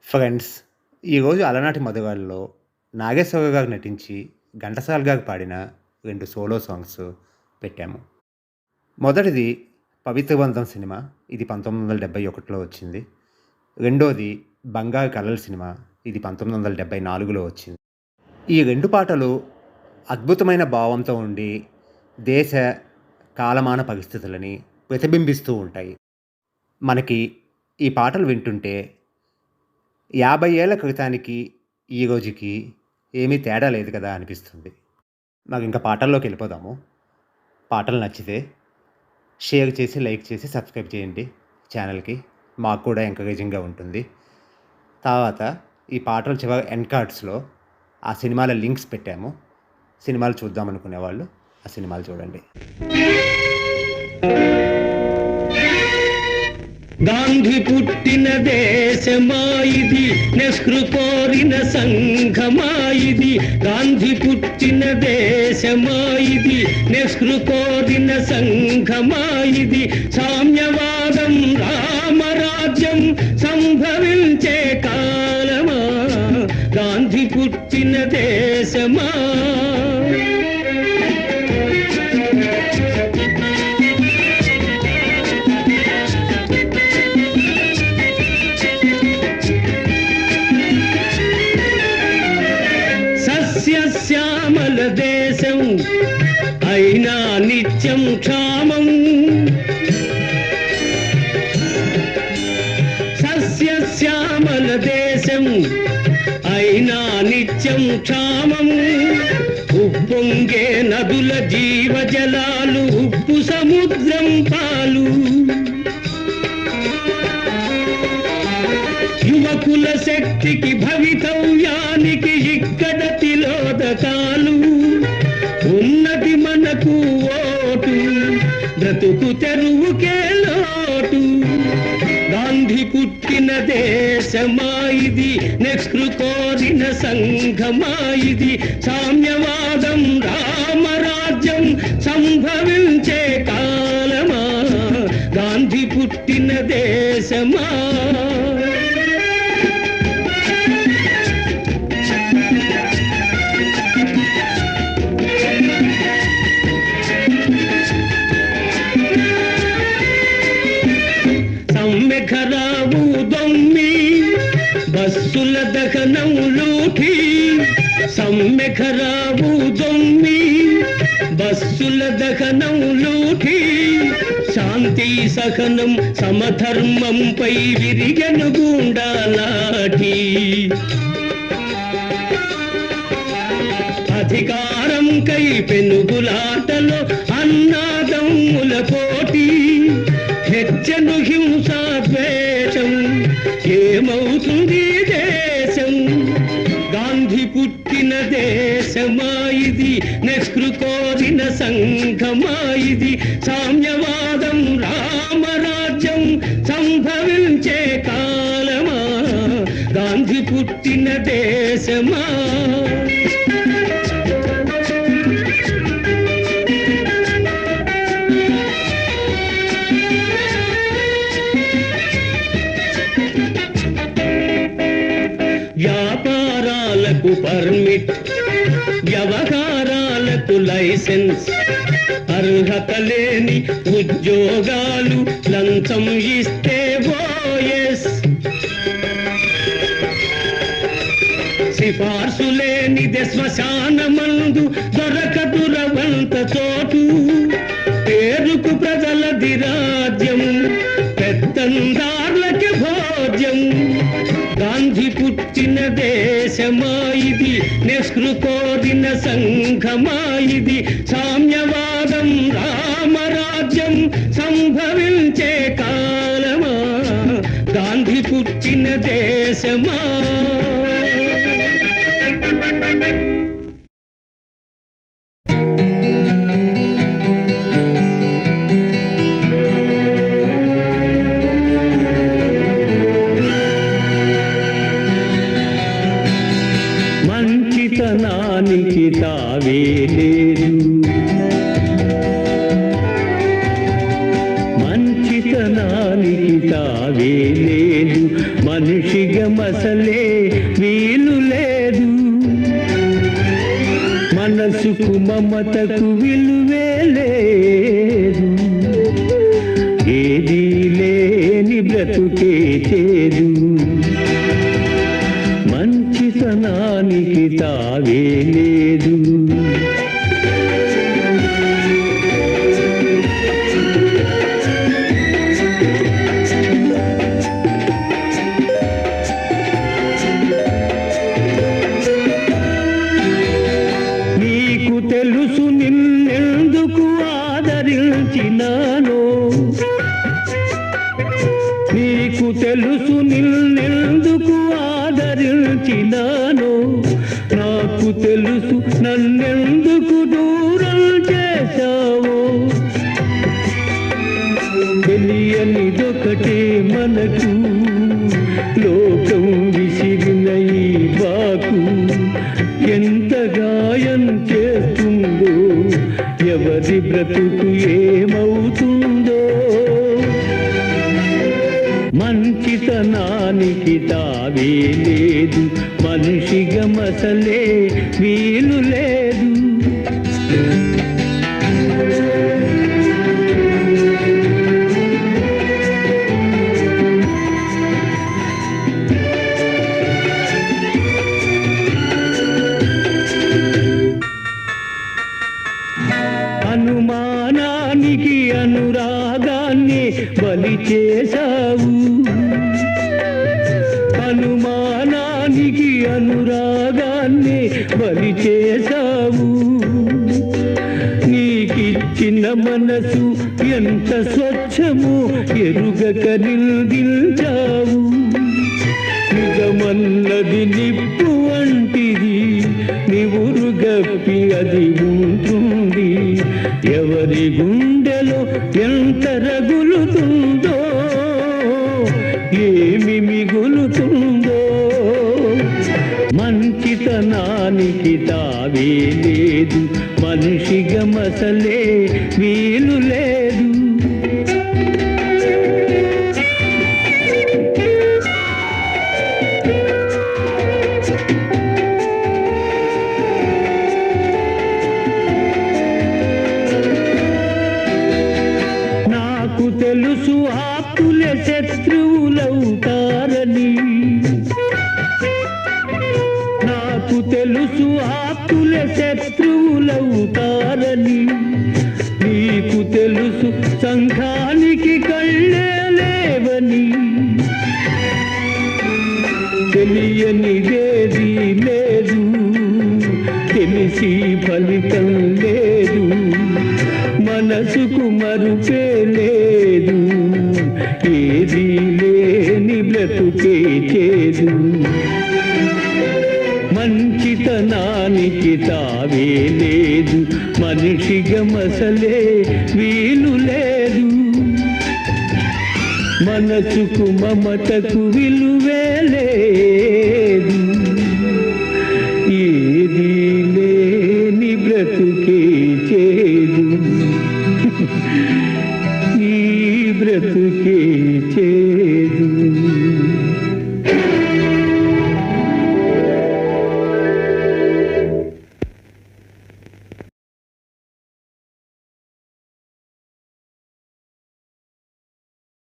Friends, ఈరోజు 'అలనాటి మధురాలులో' నాగేశ్వరరావు గారు నటించి, ఘంటసాల గారు పాడిన 2 సోలో సాంగ్స్ పెట్టాము. మొదటిది 'పవిత్రబంధం' సినిమా. ఇది 1971లో వచ్చింది. రెండోది 'బంగారు కలలు' సినిమా. ఇది 1974లో వచ్చింది. ఈ 2 పాటలు అద్భుతమైన భావంతో ఉండి, దేశ, కాలమాన పరిస్థితులని ప్రతిబింబిస్తూ ఉంటాయి. మనకి ఈ పాటలు వింటుంటే 50 ఏళ్ల క్రితానికి, ఈ రోజుకి ఏమీ తేడా లేదు కదా అనిపిస్తుంది. మరింక పాటల్లోకెళ్ళిపోదాము. పాటలు నచ్చితే షేర్ చేసి, లైక్ చేసి, సబ్స్క్రైబ్ చేయండి ఛానల్‌కి. మాకు కూడా ఎంకరేజింగ్‌గా ఉంటుంది. తర్వాత ఈ పాటలు చివరి ఎండ్ కార్డ్స్‌లో ఆ సినిమాల లింక్స్ పెట్టాము. సినిమాలు చూద్దామనుకునేవాళ్ళు ఆ సినిమాలు చూడండి. గాంధీ పుట్టిన దేశమాయిది, నెహ్రూ కోరిన సంఘమాయిది. గాంధీ పుట్టిన దేశమాయిది, నెహ్రూ కోరిన సంఘమాయిది. సామ్యవాదం రామరాజ్యం సంభవించే కాలమా, గాంధీ పుట్టిన దేశమా. సస్యశ్యామల దేశం అయినా నిత్యం క్షామం. సస్యశ్యామల దేశం అయినా నిత్యం క్షామం. ఉప్పొంగే నదుల జీవజలాలు, ఉప్పు సముద్రం పాలు. యువకుల శక్తికి భవితవ్యానికి ఇక్కడ తిలోదకాలు. ఉన్నది మనకు ఓటు, బ్రతుకు తెరువుకే లోటు. గాంధీ పుట్టిన దేశమాయిది, నెహ్రూ కోరిన సంఘమాయిది. సామ్యవాదం రామరాజ్యం సంభవించే కాలమా, గాంధీ పుట్టిన దేశమా. సమ్మెఖరావు దొమ్మి, బస్సుల దహనం లూఠి. సమ్మెఖరావు దొమ్మి, బస్సుల దహనం లూఠి. శాంతి సహనం సమధర్మంపై విరిగెను గూండాలాఠీ. అధికారం కై పెనుగులాటలో అన్నాదమ్ముల పోటీ. హెచ్చను హింసా ద్వేషం, ఏమవుతుంది దేశం. గాంధీ పుట్టిన దేశమాయిది, నెహ్రూ కోరిన సంఘమాయిది. సామ్యవాదం రామరాజ్యం సంభవించే కాలమా, గాంధీ పుట్టిన దేశమా. వ్యాపారాలకు పర్మిట్, వ్యవహారాలకు లైసెన్స్. అర్హత లేని ఉద్యోగాలు లంచం ఇస్తే ఓఎస్. సిఫార్సు లేనిదే శ్మశానమందు దొరకదు రవంత చోటు. పేరుకు ప్రజలది రాజ్యం, పెత్తందార్లకి భోజ్యం. గాంధీ పుట్టిన దేశమాయిది, నెహ్రూ కోరిన సంఘమాయిది. సామ్యవాదం రామరాజ్యం సంభవించే కాలమా, గాంధీ పుట్టిన దేశమా. మంచితనానికి తావే లేదు, మంచితనానికి తావే లేదు. మనిషి మనిషిగా మసలే వీలు లేదు, మనసుకు మమతకు విలువే లేదు, ఏదీ లేని బ్రతుకే చేదు, మంచితనానికి తావే లేదు. నీకు తెలుసు నిన్నెందుకు ఆదరించినానో, నీకు తెలుసు నిన్నెందుకు ఆదరించినానో, నాకు తెలుసు నన్నెందుకు దూరం చేశావో, తెలియనిదొకటే మనకు లోకం విసిరిన ఈ బాకు ఎంత గాయం చేస్తుందో, ఎవరి బ్రతుకు ఏమవుతుందో, మంచితనానికి తావే లేదు, మనిషిగా మసలే వీలు లేదు. అనుమానానికి అనురాగాన్ని బలి చేశావు, అనుమానానికి అనురాగాన్ని బలి చేశావు, నీకిచ్చిన మనసు ఎంత స్వచ్ఛమో ఎరుగక నిందించావు, నిజమన్నది నిప్పు వంటిది, నివురుగప్పి అది ఉంటుంది, ఎవరి గుండెలో ఎంత రగులుతుందో, ఏమి మిగులుతుందో, మంచితనానికి తావే లేదు, మనిషిగా మసలే వీలు లేదు. నాకు తెలుసు ఆప్తులే శత్రువులవుతారని, నాకు తెలుసు ఆప్తులే శత్రువులవుతారని, నీకు తెలుసు సంఘానికి కళ్ళే లేవని, తెలియనిదేది లేదు, తెలిసి ఫలితం లేదు, మనసుకు మరుపే లేదు, ఏదీ లేని బ్రతుకే చేదు, మంచితనానికి తావే లేదు, మనిషిగా మసలే వీలు లేదు, మనసుకు మమతకు విలువే లేదు, ఏదీ లేని బ్రతుకే చేదు, ఈ బ్రతుకే చేదు.